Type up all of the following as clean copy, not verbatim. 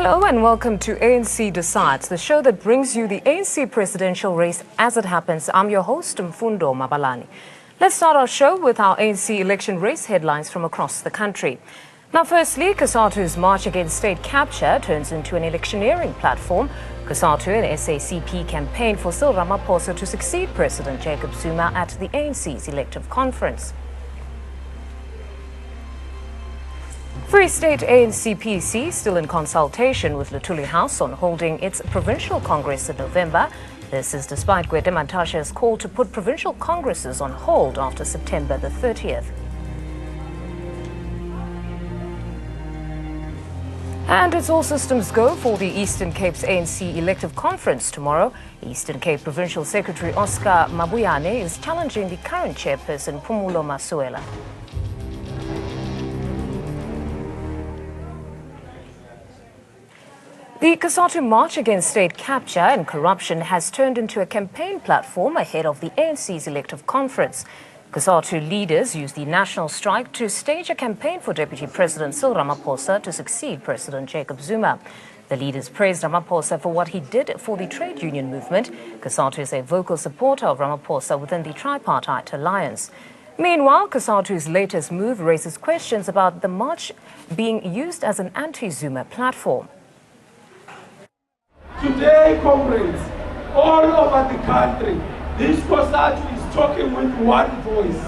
Hello and welcome to ANC Decides, the show that brings you the ANC presidential race as it happens. I'm your host, Mfundo Mabalani. Let's start our show with our ANC election race headlines from across the country. Now, firstly, COSATU's march against state capture turns into an electioneering platform. COSATU and SACP campaign for Cyril Ramaphosa to succeed President Jacob Zuma at the ANC's elective conference. Free State ANC PC still in consultation with Luthuli House on holding its provincial congress in November. This is despite Gwede Mantashe's call to put provincial congresses on hold after September the 30th. And it's all systems go for the Eastern Cape's ANC elective conference tomorrow. Eastern Cape Provincial Secretary Oscar Mabuyane is challenging the current chairperson Phumulo Masuela. The COSATU march against state capture and corruption has turned into a campaign platform ahead of the ANC's elective conference. COSATU leaders used the national strike to stage a campaign for Deputy President Cyril Ramaphosa to succeed President Jacob Zuma. The leaders praised Ramaphosa for what he did for the trade union movement. COSATU is a vocal supporter of Ramaphosa within the tripartite alliance. Meanwhile, COSATU's latest move raises questions about the march being used as an anti-Zuma platform. Today, comrades, all over the country, this COSATU is talking with one voice.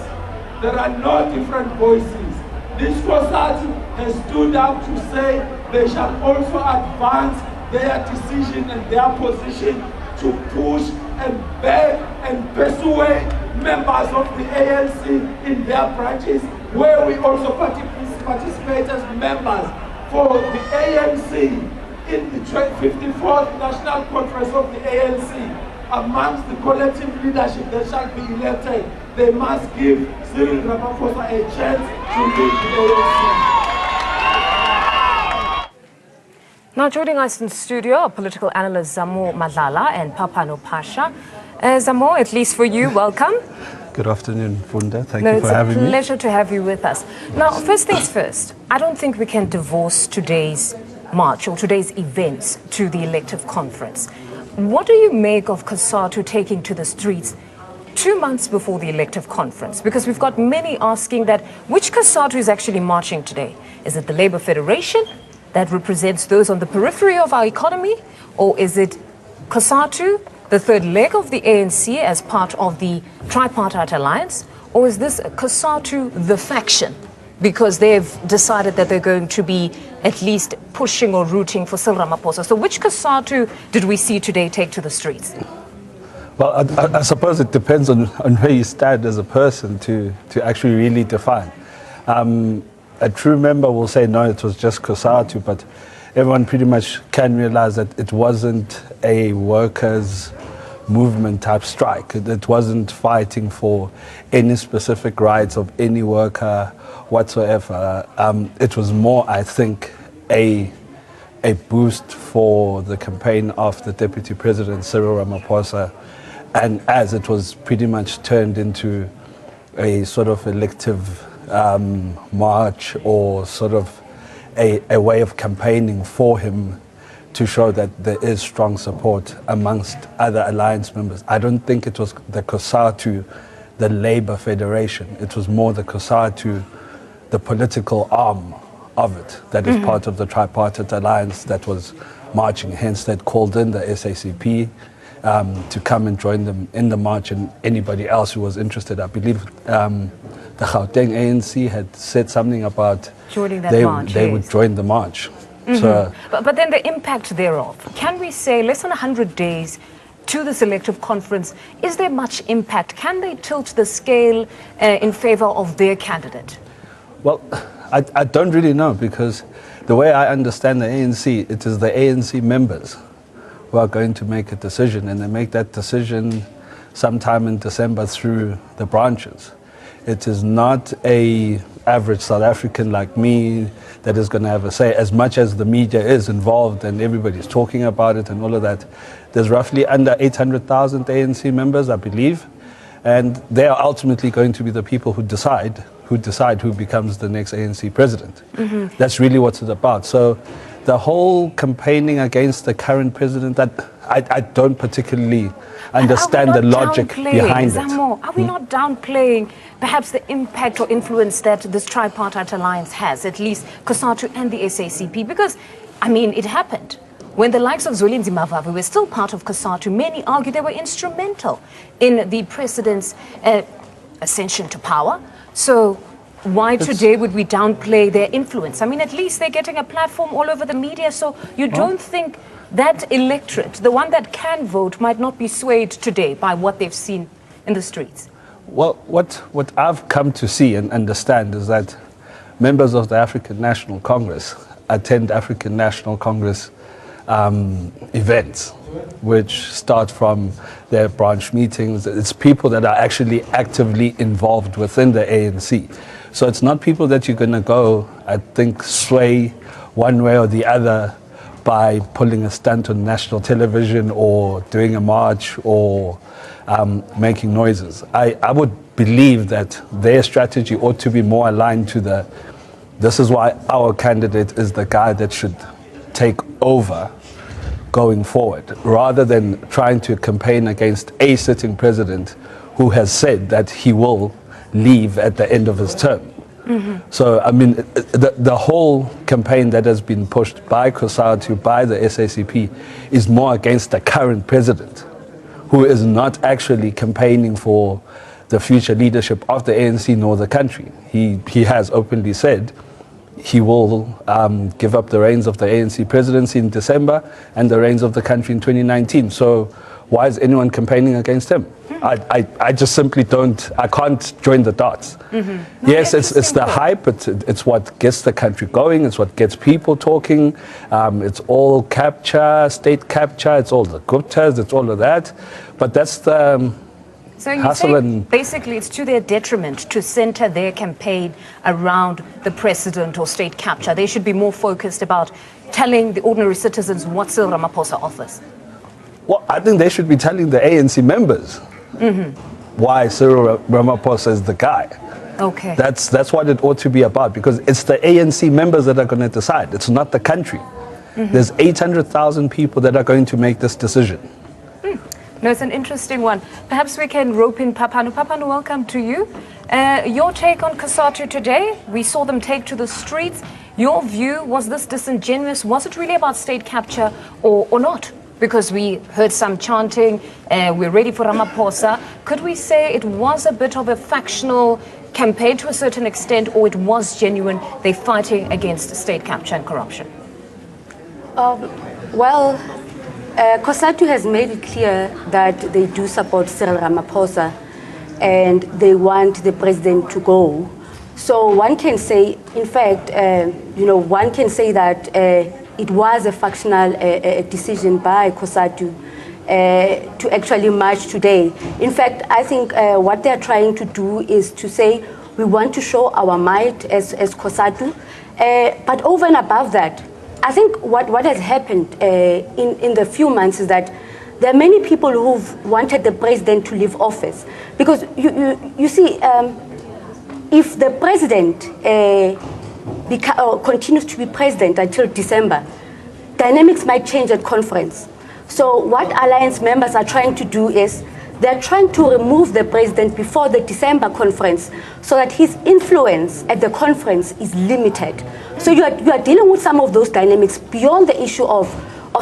There are no different voices. This COSATU has stood up to say they shall also advance their decision and their position to push and beg and persuade members of the ANC in their branches, where we also participate as members for the ANC. In the 54th National Conference of the ANC, amongst the collective leadership that shall be elected, they must give Cyril Ramaphosa a chance to lead the ANC. Now joining us in studio are political analysts Zamo Madlala and Papano Pasha. Zamo, at least for you, welcome. Good afternoon, Funda. Thank you for having me. It's a pleasure to have you with us. Now, first things first, I don't think we can divorce today's march or today's events to the elective conference. What do you make of COSATU taking to the streets 2 months before the elective conference? Because we've got many asking that which COSATU is actually marching today? Is it the Labour Federation that represents those on the periphery of our economy? Or is it COSATU, the third leg of the ANC as part of the tripartite alliance? Or is this COSATU, the faction, because they've decided that they're going to be at least pushing or rooting for Cyril Ramaphosa? So which COSATU did we see today take to the streets? Well, I suppose it depends on where you stand as a person to actually really define. A true member will say, no, it was just COSATU, but everyone pretty much can realize that it wasn't a workers' movement type strike. It wasn't fighting for any specific rights of any worker whatsoever. It was more, I think, a boost for the campaign of the Deputy President Cyril Ramaphosa, and as it was pretty much turned into a sort of elective march or sort of a way of campaigning for him to show that there is strong support amongst other alliance members. I don't think it was the COSATU, the Labour Federation. It was more the COSATU, the political arm of it, that is part of the tripartite alliance that was marching. Hence, that called in the SACP to come and join them in the march, and anybody else who was interested. I believe the Gauteng ANC had said something about joining that march. They would join the march. So, but then the impact thereof. Can we say less than 100 days to this elective conference, is there much impact? Can they tilt the scale in favor of their candidate? Well, I don't really know, because the way I understand the ANC, it is the ANC members who are going to make a decision, and they make that decision sometime in December through the branches. It is not a average South African like me that is going to have a say. As much as the media is involved and everybody's talking about it and all of that, there's roughly under 800,000 ANC members, I believe, and they are ultimately going to be the people who decide who becomes the next ANC president. That's really what it's about. So the whole campaigning against the current president, that I don't particularly understand the logic behind it. Zamo, are we not downplaying perhaps the impact or influence that this tripartite alliance has, at least COSATU and the SACP? Because, I mean, it happened. When the likes of Zweli Nzimavavu were still part of COSATU, many argue they were instrumental in the president's ascension to power. So why today would we downplay their influence? I mean, at least they're getting a platform all over the media, so you don't think that electorate, the one that can vote, might not be swayed today by what they've seen in the streets? Well, what I've come to see and understand is that members of the African National Congress attend African National Congress events, which start from their branch meetings. It's people that are actually actively involved within the ANC. So it's not people that you're going to go, I think, sway one way or the other by pulling a stunt on national television or doing a march or making noises. I would believe that their strategy ought to be more aligned to this is why our candidate is the guy that should take over going forward, rather than trying to campaign against a sitting president who has said that he will leave at the end of his term. So, I mean, the whole campaign that has been pushed by COSATU, by the SACP, is more against the current president, who is not actually campaigning for the future leadership of the ANC nor the country. He has openly said he will give up the reins of the ANC presidency in December and the reins of the country in 2019. So why is anyone campaigning against him? I just simply I can't join the dots. Yes, it's the hype, it's what gets the country going, it's what gets people talking, it's all capture, state capture, it's all the Guptas, it's all of that. But that's the So you say basically it's to their detriment to center their campaign around the president or state capture. They should be more focused about telling the ordinary citizens what Cyril Ramaphosa offers. Well, I think they should be telling the ANC members why Cyril Ramaphosa is the guy. Okay. That's what it ought to be about, because it's the ANC members that are going to decide. It's not the country. There's 800,000 people that are going to make this decision. No, it's an interesting one. Perhaps we can rope in Papanu. Papanu, welcome to you. Your take on COSATU today? We saw them take to the streets. Your view, was this disingenuous? Was it really about state capture or not? Because we heard some chanting, we're ready for Ramaphosa. Could we say it was a bit of a factional campaign to a certain extent, or it was genuine, they're fighting against state capture and corruption? Well, COSATU has made it clear that they do support Cyril Ramaphosa and they want the president to go. So one can say, in fact, one can say that it was a factional decision by COSATU to actually march today. In fact, I think what they're trying to do is to say we want to show our might as COSATU, but over and above that, I think what has happened in the few months is that there are many people who've wanted the president to leave office. Because you see, if the president continues to be president until December, dynamics might change at conference. So what alliance members are trying to do is they're trying to remove the president before the December conference so that his influence at the conference is limited. So you are dealing with some of those dynamics beyond the issue of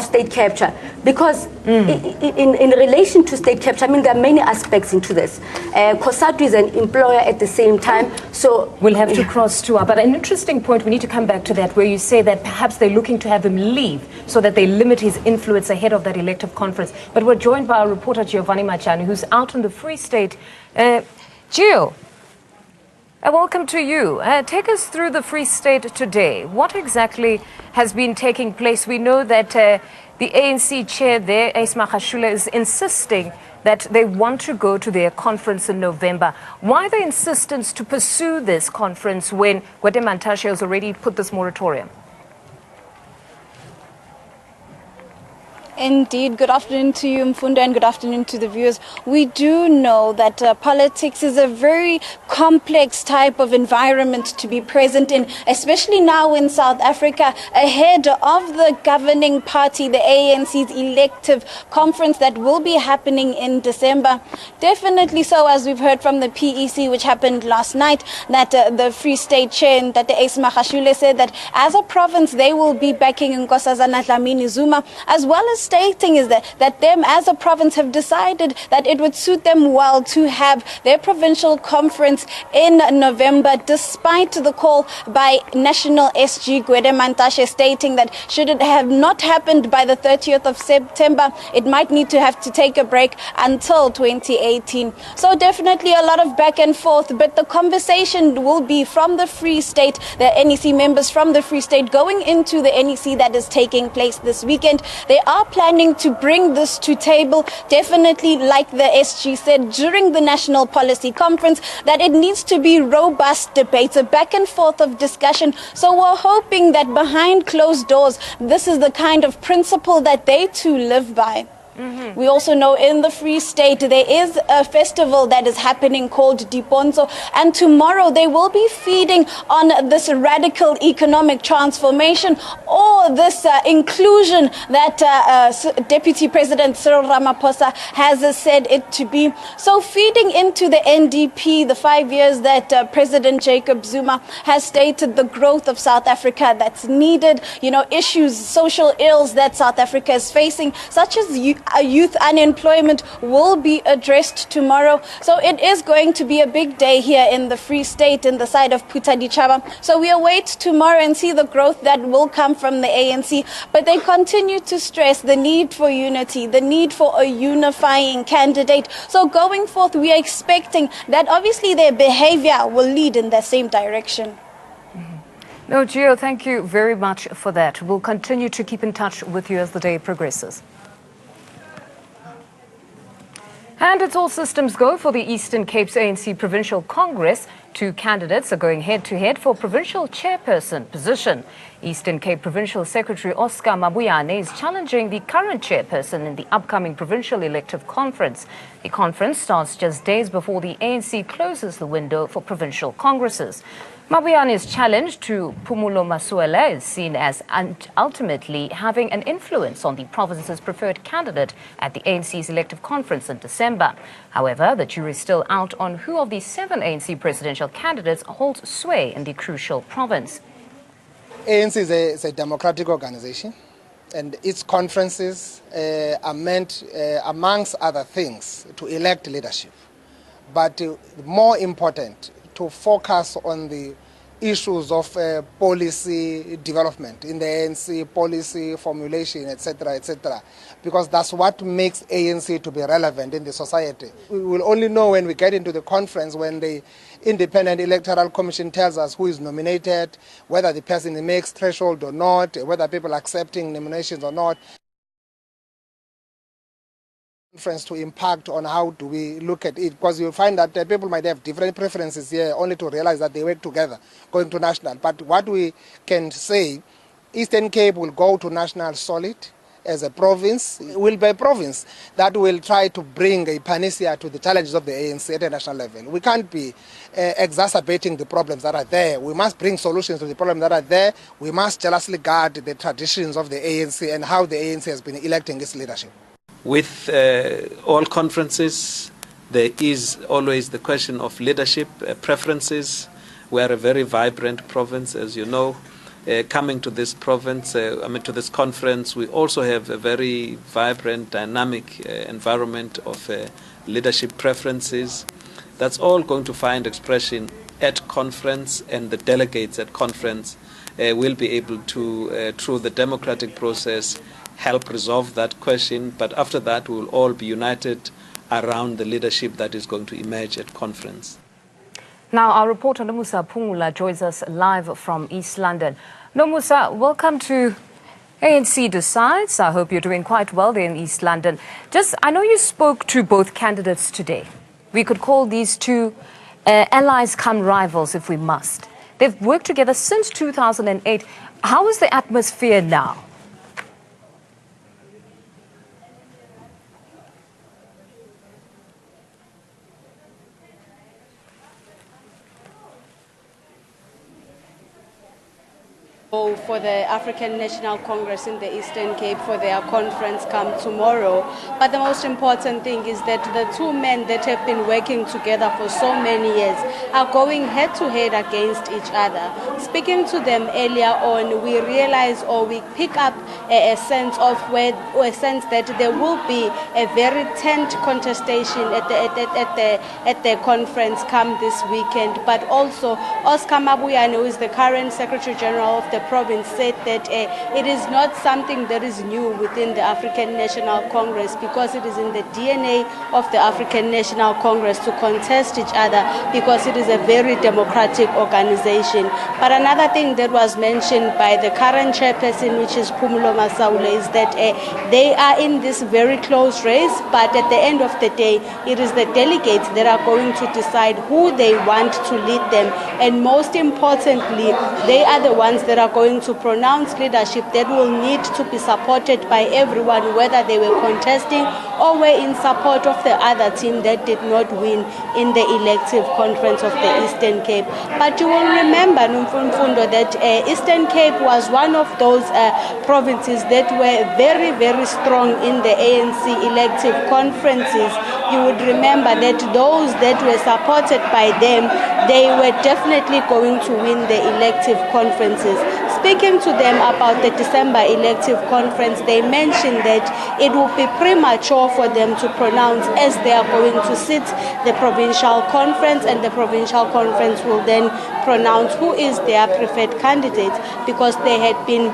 state capture, because in relation to state capture, I mean, there are many aspects into this. COSATU is an employer at the same time, so we'll have to cross to but an interesting point, we need to come back to that, where you say that perhaps they're looking to have him leave so that they limit his influence ahead of that elective conference. But we're joined by our reporter Giovanni Machani, who's out in the Free State. Gio, welcome to you. Take us through the Free State today. What exactly has been taking place? We know that the ANC chair there, Ace Magashule, is insisting that they want to go to their conference in November. Why the insistence to pursue this conference when Gwede Mantashe has already put this moratorium? Indeed. Good afternoon to you, Mfunda, and good afternoon to the viewers. We do know that politics is a very complex type of environment to be present in, especially now in South Africa, ahead of the governing party, the ANC's elective conference that will be happening in December. Definitely so, as we've heard from the PEC, which happened last night, that the Free State chair, that the Ace Magashule, said that as a province, they will be backing Nkosazana Dlamini Zuma, as well as stating is that them as a province have decided that it would suit them well to have their provincial conference in November, despite the call by National SG Gwede Mantashe stating that should it have not happened by the 30th of September, it might need to have to take a break until 2018. So definitely a lot of back and forth, but the conversation will be from the Free State, the NEC members from the Free State going into the NEC that is taking place this weekend. They are planning to bring this to table, definitely like the SG said during the National Policy Conference, that it needs to be robust debates, a back and forth of discussion. So we're hoping that behind closed doors, this is the kind of principle that they too live by. We also know in the Free State there is a festival that is happening called Diponzo, and tomorrow they will be feeding on this radical economic transformation or this inclusion that Deputy President Cyril Ramaphosa has said it to be. So feeding into the NDP, the 5 years that President Jacob Zuma has stated the growth of South Africa that's needed, issues, social ills that South Africa is facing, such as youth unemployment, will be addressed tomorrow. So it is going to be a big day here in the Free State, in the side of Puta Dichaba. So we await tomorrow and see the growth that will come from the ANC. But they continue to stress the need for unity, the need for a unifying candidate. So going forth, we are expecting that obviously their behavior will lead in that same direction. No, Gio, thank you very much for that. We'll continue to keep in touch with you as the day progresses. And it's all systems go for the Eastern Cape's ANC Provincial Congress. Two candidates are going head-to-head for provincial chairperson position. Eastern Cape Provincial Secretary Oscar Mabuyane is challenging the current chairperson in the upcoming provincial elective conference. The conference starts just days before the ANC closes the window for provincial congresses. Mabuyane's challenge to Phumulo Masualle is seen as ultimately having an influence on the province's preferred candidate at the ANC's elective conference in December. However, the jury is still out on who of the 7 ANC presidential candidates holds sway in the crucial province. ANC is a democratic organization, and its conferences are meant, amongst other things, to elect leadership. But more important, to focus on the issues of policy development in the ANC, policy formulation, etc., because that's what makes ANC to be relevant in the society. We will only know when we get into the conference, when the Independent Electoral Commission tells us who is nominated, whether the person makes threshold or not, whether people are accepting nominations or not. Conference to impact on how do we look at it, because you'll find that people might have different preferences here, only to realize that they work together going to national. But what we can say, Eastern Cape will go to national solid as a province. It will be a province that will try to bring a panacea to the challenges of the ANC at a national level. We can't be exacerbating the problems that are there. We must bring solutions to the problems that are there. We must jealously guard the traditions of the ANC and how the ANC has been electing its leadership. With all conferences, there is always the question of leadership preferences. We are a very vibrant province, as you know. Coming to this province, to this conference, we also have a very vibrant, dynamic environment of leadership preferences. That's all going to find expression at conference, and the delegates at conference will be able to, through the democratic process, help resolve that question. But after that, we will all be united around the leadership that is going to emerge at conference. Now, our reporter Nomusa Phumula joins us live from East London. Nomusa, welcome to ANC Decides. I hope you're doing quite well there in East London. I know you spoke to both candidates today. We could call these two allies come rivals if we must. They've worked together since 2008. How is the atmosphere now? For the African National Congress in the Eastern Cape for their conference come tomorrow. But the most important thing is that the two men that have been working together for so many years are going head to head against each other. Speaking to them earlier on, we realize, or we pick up a sense that there will be a very tense contestation at the conference come this weekend. But also, Oscar Mabuyane, who is the current Secretary General of the province, said that it is not something that is new within the African National Congress, because it is in the DNA of the African National Congress to contest each other, because it is a very democratic organization. But another thing that was mentioned by the current chairperson, which is Phumulo Masaule, is that they are in this very close race, but at the end of the day, it is the delegates that are going to decide who they want to lead them. And most importantly, they are the ones that are going to pronounce leadership that will need to be supported by everyone, whether they were contesting or were in support of the other team that did not win in the elective conference of the Eastern Cape. But you will remember, Numfundo, that Eastern Cape was one of those provinces that were very, very strong in the ANC elective conferences. You would remember that those that were supported by them, they were definitely going to win the elective conferences. Speaking to them about the December elective conference, they mentioned that it would be premature for them to pronounce, as they are going to sit the provincial conference, and the provincial conference will then pronounce who is their preferred candidate, because they had been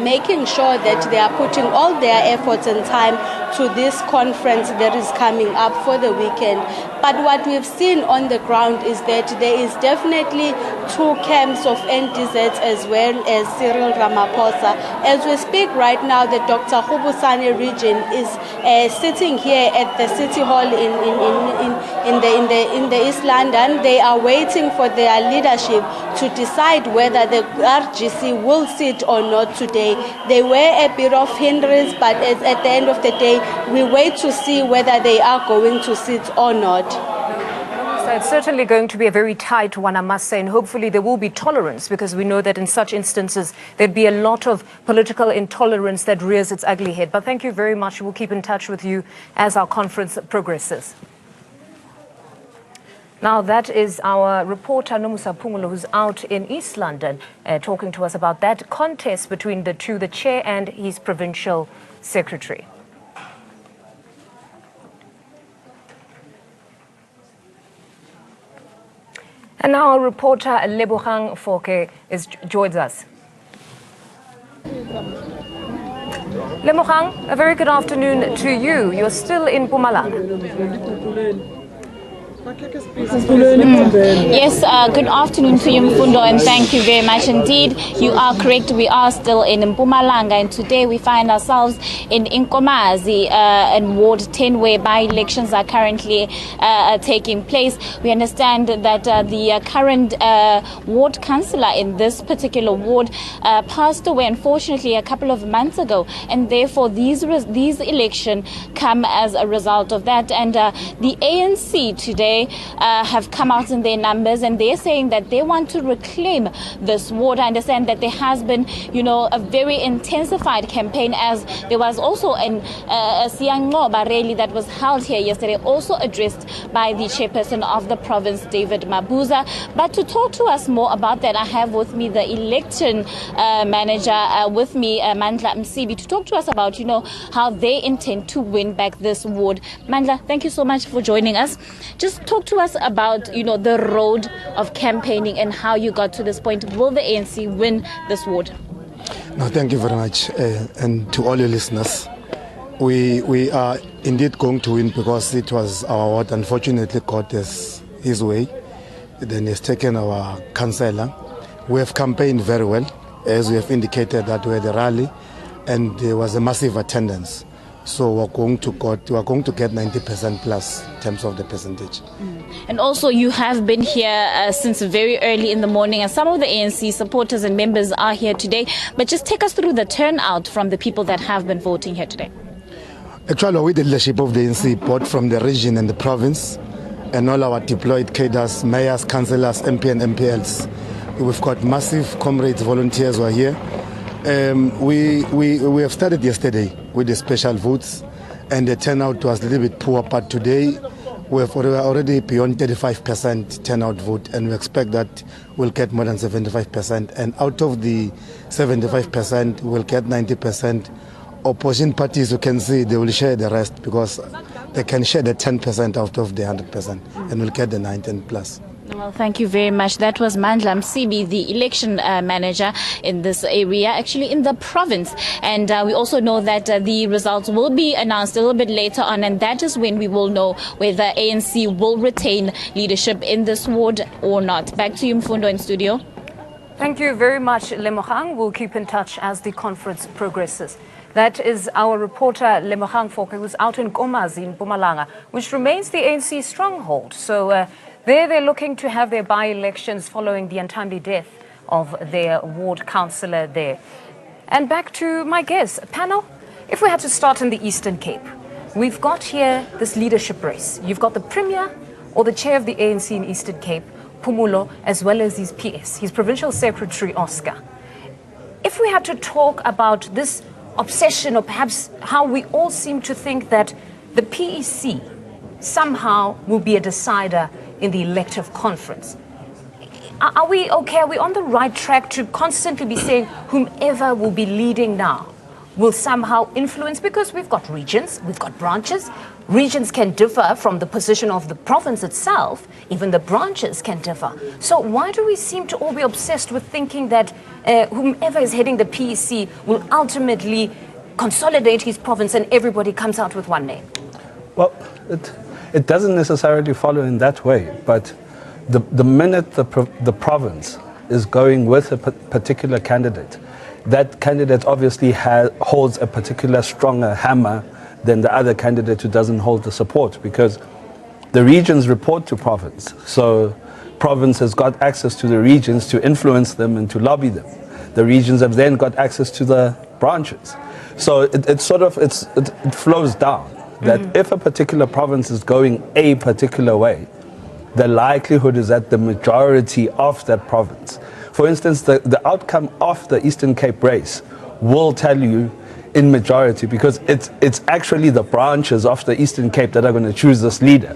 making sure that they are putting all their efforts and time to this conference that is coming up for the weekend. But what we've seen on the ground is that there is definitely two camps of NDZs as well as Cyril Ramaphosa. As we speak right now, the Dr. Hubusane region is sitting here at the City Hall in the East London. They are waiting for their leadership to decide whether the RGC will sit or not today. They were a bit of hindrance, but at the end of the day, we wait to see whether they are going to sit or not. So it's certainly going to be a very tight one, I must say, and hopefully there will be tolerance, because we know that in such instances there'd be a lot of political intolerance that rears its ugly head. But thank you very much. We'll keep in touch with you as our conference progresses. Now, that is our reporter, Nomusa Phumulo, who's out in East London, talking to us about that contest between the two, the chair and his provincial secretary. And now our reporter, Lebogang Foke, joins us. Lebogang, a very good afternoon to you. You're still in Mpumalanga. Yes, good afternoon to you, Mfundo, and thank you very much indeed. You are correct. We are still in Mpumalanga, and today we find ourselves in Nkomazi, in Ward 10, where by-elections are currently taking place. We understand that the current ward councillor in this particular ward passed away, unfortunately, a couple of months ago, and therefore these elections come as a result of that. And the ANC today have come out in their numbers, and they're saying that they want to reclaim this ward. I understand that there has been, a very intensified campaign, as there was also a Siyanqoba rally that was held here yesterday, also addressed by the chairperson of the province, David Mabuza. But to talk to us more about that, I have with me the election manager with me, Mandla Msibi, to talk to us about, how they intend to win back this ward. Mandla, thank you so much for joining us. Just talk to us about, the road of campaigning and how you got to this point. Will the ANC win this ward? No, thank you very much. And to all your listeners, we are indeed going to win, because it was our ward. Unfortunately, God has his way. Then he's taken our councillor. We have campaigned very well, as we have indicated that we had a rally, and there was a massive attendance. So we're going to get 90% plus in terms of the percentage. And also, you have been here since very early in the morning, and some of the ANC supporters and members are here today. But just take us through the turnout from the people that have been voting here today. Actually, with the leadership of the ANC, both from the region and the province, and all our deployed cadres, mayors, councillors, MP and MPLs, We've got massive comrades, volunteers who are here. We have started yesterday with the special votes, and the turnout was a little bit poor, but today we're already beyond 35% turnout vote, and we expect that we'll get more than 75%. And out of the 75%, we'll get 90%. Opposition parties, you can see, they will share the rest because they can share the 10% out of the 100%, and we'll get the 19 plus. Well, thank you very much. That was Mandla Msibi, the election manager in this area, actually in the province. And we also know that the results will be announced a little bit later on, and that is when we will know whether ANC will retain leadership in this ward or not. Back to you, Mfundo, in studio. Thank you very much, Lemogang. We'll keep in touch as the conference progresses. That is our reporter, Lemogang Foke, who's out in Nkomazi in Mpumalanga, which remains the ANC stronghold. So they're looking to have their by-elections following the untimely death of their ward councillor there. And back to my guest, panel. If we had to start in the Eastern Cape, we've got here this leadership race. You've got the Premier or the chair of the ANC in Eastern Cape, Pumulo, as well as his PS, his Provincial Secretary, Oscar. If we had to talk about this obsession, or perhaps how we all seem to think that the PEC somehow will be a decider in the elective conference. Are we okay? Are we on the right track to constantly be saying whomever will be leading now will somehow influence? Because we've got regions, we've got branches. Regions can differ from the position of the province itself. Even the branches can differ. So why do we seem to all be obsessed with thinking that whomever is heading the PEC will ultimately consolidate his province and everybody comes out with one name? Well, it doesn't necessarily follow in that way, but the minute the province is going with a particular candidate, that candidate obviously holds a particular stronger hammer than the other candidate who doesn't hold the support, because the regions report to province. So province has got access to the regions to influence them and to lobby them. The regions have then got access to the branches. So it flows down. That if a particular province is going a particular way, the likelihood is that the majority of that province, for instance, the outcome of the Eastern Cape race will tell you in majority, because it's actually the branches of the Eastern Cape that are going to choose this leader.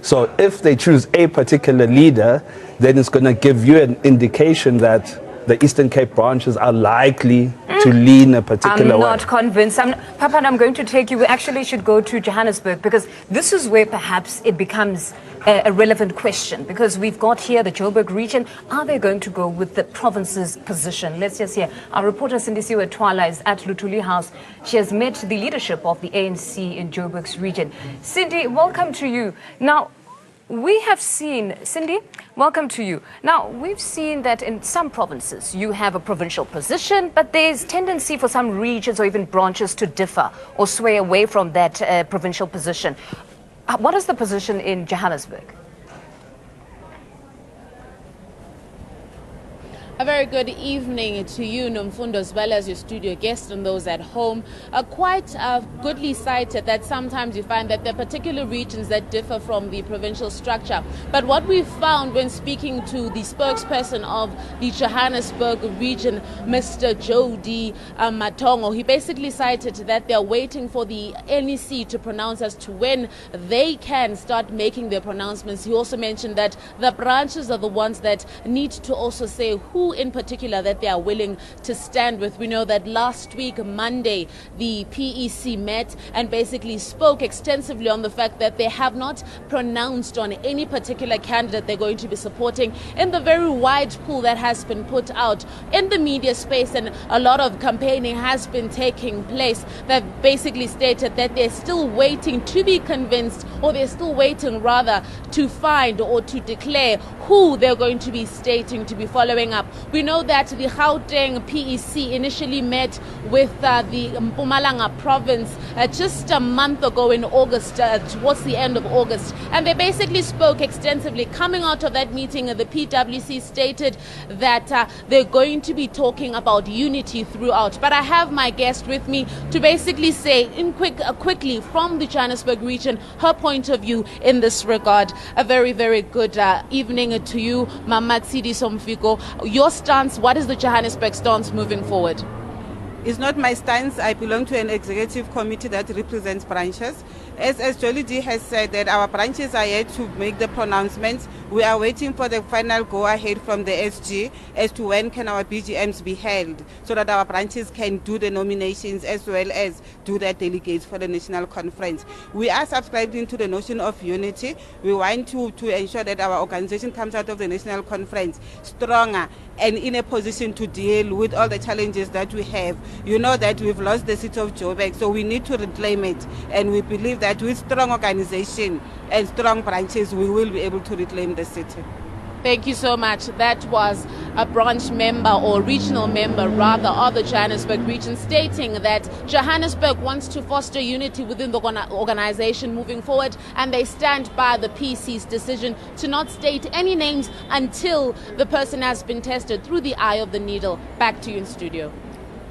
So if they choose a particular leader, then it's going to give you an indication that the Eastern Cape branches are likely to lean a particular way. I'm not convinced. Papa, I'm going to take you. We actually should go to Johannesburg, because this is where perhaps it becomes a relevant question, because we've got here the Joburg region. Are they going to go with the province's position? Let's just hear. Our reporter Sindisiwe Twala is at Lutuli House. She has met the leadership of the ANC in Joburg's region. Cindy, welcome to you. Now, we have seen, Cindy, welcome to you. Now, we've seen that in some provinces you have a provincial position, but there's tendency for some regions or even branches to differ or sway away from that provincial position. What is the position in Johannesburg? A very good evening to you, Nomfundo, as well as your studio guests and those at home. Quite goodly cited that sometimes you find that there are particular regions that differ from the provincial structure. But what we found when speaking to the spokesperson of the Johannesburg region, Mr. Jody Matongo, he basically cited that they're waiting for the NEC to pronounce as to when they can start making their pronouncements. He also mentioned that the branches are the ones that need to also say who in particular that they are willing to stand with. We know that last week, Monday, the PEC met and basically spoke extensively on the fact that they have not pronounced on any particular candidate they're going to be supporting in the very wide pool that has been put out in the media space, and a lot of campaigning has been taking place. They've basically stated that they're still waiting to be convinced, or they're still waiting rather to find or to declare who they're going to be stating to be following up. We know that the Gauteng PEC initially met with the Mpumalanga province just a month ago in August, towards the end of August. And they basically spoke extensively. Coming out of that meeting, the PWC stated that they're going to be talking about unity throughout. But I have my guest with me to basically say quickly from the Johannesburg region her point of view in this regard. A very, very good evening evening to you, Mama Tsidi Somfiko. Your stance, what is the Johannesburg stance moving forward? It's not my stance. I belong to an executive committee that represents branches. As Jolie D has said, that our branches are yet to make the pronouncements. We are waiting for the final go-ahead from the SG as to when can our BGMs be held, so that our branches can do the nominations as well as do their delegates for the national conference. We are subscribing to the notion of unity. We want to ensure that our organization comes out of the national conference stronger and in a position to deal with all the challenges that we have. You know that we've lost the city of Joburg, so we need to reclaim it. And we believe that with strong organization and strong branches, we will be able to reclaim the city. Thank you so much. That was a branch member or regional member rather of the Johannesburg region stating that Johannesburg wants to foster unity within the organization moving forward, and they stand by the PC's decision to not state any names until the person has been tested through the eye of the needle. Back to you in studio.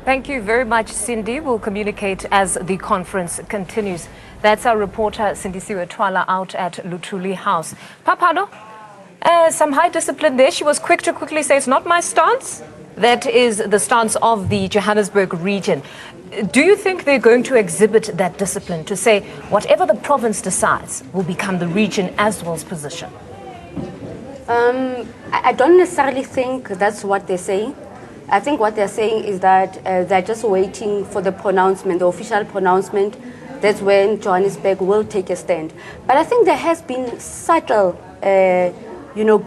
Thank you very much, Cindy. We'll communicate as the conference continues. That's our reporter, Cindy Siwetwala, out at Luthuli House. Papalo? Some high discipline there. She was quick to quickly say, it's not my stance. That is the stance of the Johannesburg region. Do you think they're going to exhibit that discipline to say whatever the province decides will become the region as well's position? I don't necessarily think that's what they're saying. I think what they're saying is that they're just waiting for the pronouncement, the official pronouncement. That's when Johannesburg will take a stand. But I think there has been subtle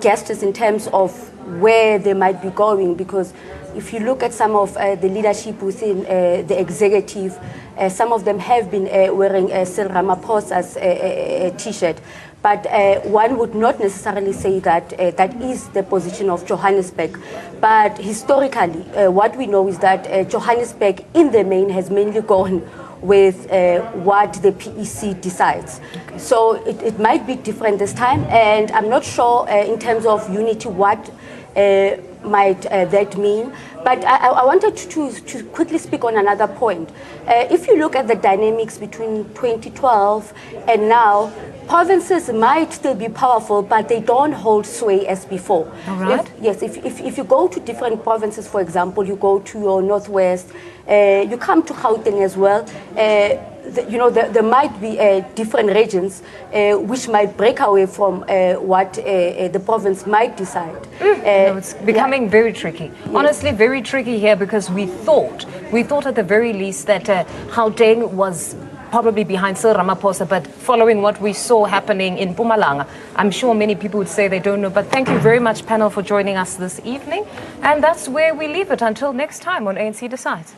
gestures in terms of where they might be going, because if you look at some of the leadership within the executive, some of them have been wearing Cyril Ramaphosa's T-shirt. But one would not necessarily say that that is the position of Johannesburg. But historically, what we know is that Johannesburg in the main has mainly gone with what the PEC decides. Okay. So it might be different this time, and I'm not sure in terms of unity what might that mean. But I wanted to quickly speak on another point. If you look at the dynamics between 2012 and now, provinces might still be powerful, but they don't hold sway as before. All right. If you go to different provinces, for example, you go to your northwest, you come to Gauteng as well, there might be different regions which might break away from what the province might decide. It's becoming very tricky. Yes. Honestly, very tricky here, because we thought at the very least that Gauteng was probably behind Cyril Ramaphosa, but following what we saw happening in Mpumalanga, I'm sure many people would say they don't know. But thank you very much, panel, for joining us this evening. And that's where we leave it until next time on ANC Decides.